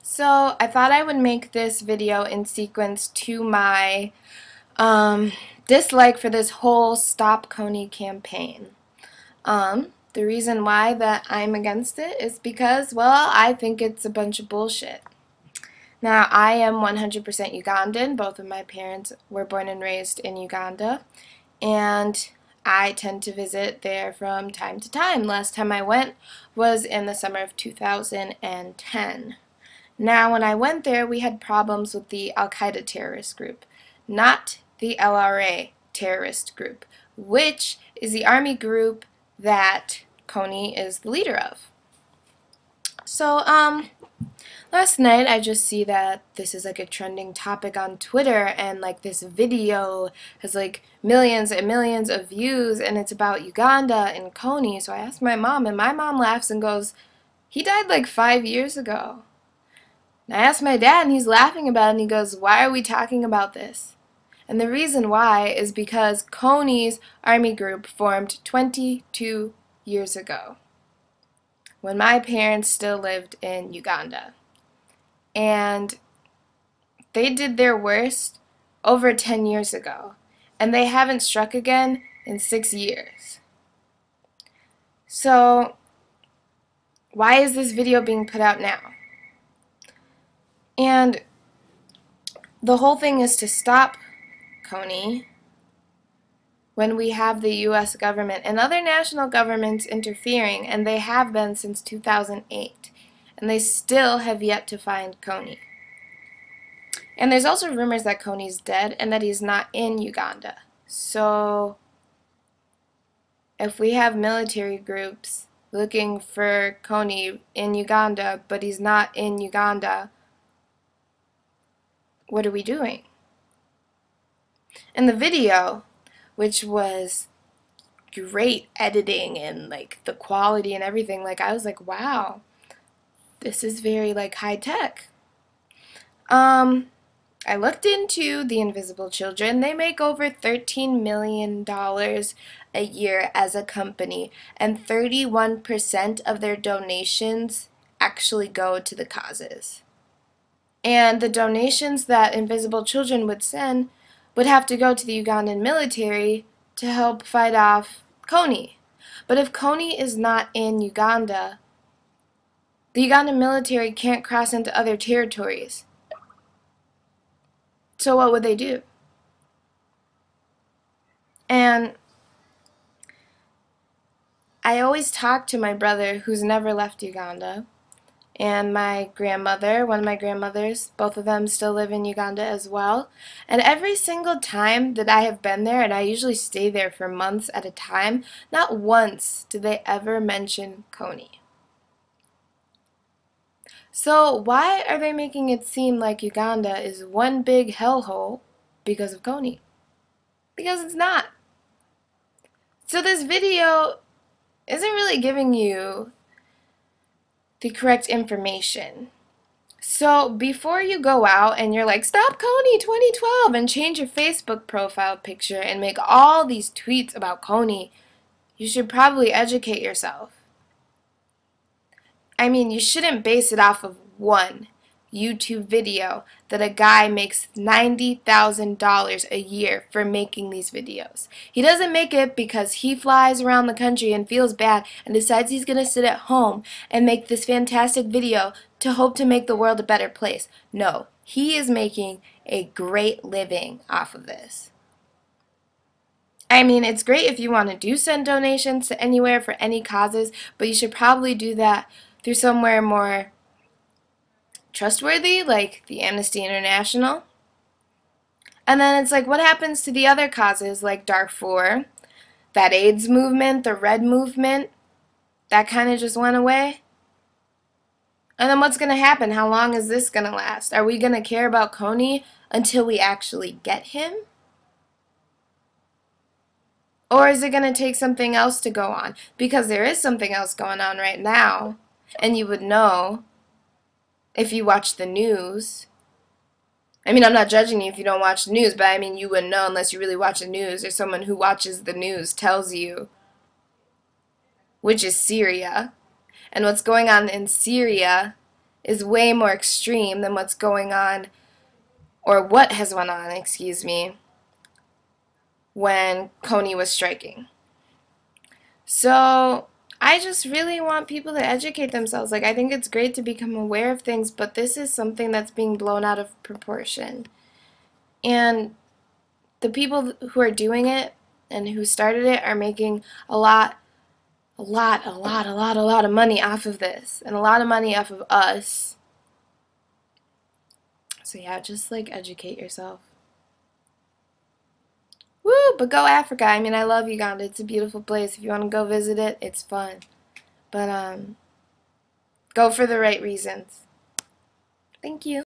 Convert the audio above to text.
So I thought I would make this video in sequence to my dislike for this whole Stop Kony campaign. The reason why that I'm against it is because, well, I think it's a bunch of bullshit. Now, I am 100% Ugandan. Both of my parents were born and raised in Uganda, and I tend to visit there from time to time. Last time I went was in the summer of 2010. Now, when I went there, we had problems with the Al-Qaeda terrorist group, not the LRA terrorist group, which is the army group that Kony is the leader of. So, last night I just see that this is like a trending topic on Twitter, and like this video has like millions and millions of views, and it's about Uganda and Kony. So I asked my mom, and my mom laughs and goes, "He died like 5 years ago." And I asked my dad, and he's laughing about it, and he goes, "Why are we talking about this?" And the reason why is because Kony's army group formed 22 years ago, when my parents still lived in Uganda. And they did their worst over 10 years ago, and they haven't struck again in 6 years. So, why is this video being put out now? And the whole thing is to stop Kony when we have the U.S. government and other national governments interfering, and they have been since 2008, and they still have yet to find Kony. And there's also rumors that Kony's dead and that he's not in Uganda. So if we have military groups looking for Kony in Uganda, but he's not in Uganda, what are we doing? And the video, which was great editing and like the quality and everything, like I was like, wow, this is very like high tech. I looked into the InvisibleChildren. They make over $13 million a year as a company, and 31% of their donations actually go to the causes. And the donations that InvisibleChildren would send would have to go to the Ugandan military to help fight off Kony. But if Kony is not in Uganda, the Ugandan military can't cross into other territories. So what would they do? And I always talk to my brother, who's never left Uganda, and my grandmother, one of my grandmothers, both of them still live in Uganda as well. And every single time that I have been there, and I usually stay there for months at a time, not once do they ever mention Kony. So why are they making it seem like Uganda is one big hellhole because of Kony? Because it's not. So this video isn't really giving you the correct information. So before you go out and you're like, "Stop Kony 2012," and change your Facebook profile picture and make all these tweets about Kony, you should probably educate yourself. I mean, you shouldn't base it off of one YouTube video that a guy makes $90,000 a year for making these videos. He doesn't make it because he flies around the country and feels bad and decides he's going to sit at home and make this fantastic video to hope to make the world a better place. No, he is making a great living off of this. I mean, it's great if you want to do send donations to anywhere for any causes, but you should probably do that through somewhere more trustworthy, like the Amnesty International. And then it's like, what happens to the other causes like Darfur, that AIDS movement, the Red movement, that kind of just went away? And then what's going to happen? How long is this going to last? Are we going to care about Kony until we actually get him? Or is it going to take something else to go on? Because there is something else going on right now, and you would know if you watch the news. I mean, I'm not judging you if you don't watch the news, but I mean, you wouldn't know unless you really watch the news, or someone who watches the news tells you, which is Syria. And what's going on in Syria is way more extreme than what's going on, or what has went on, excuse me, when Kony was striking. So I just really want people to educate themselves. Like, I think it's great to become aware of things, but this is something that's being blown out of proportion. And the people who are doing it and who started it are making a lot of money off of this, and a lot of money off of us. So yeah, just like educate yourself. Woo, but go Africa. I mean, I love Uganda. It's a beautiful place. If you want to go visit it, it's fun. But go for the right reasons. Thank you.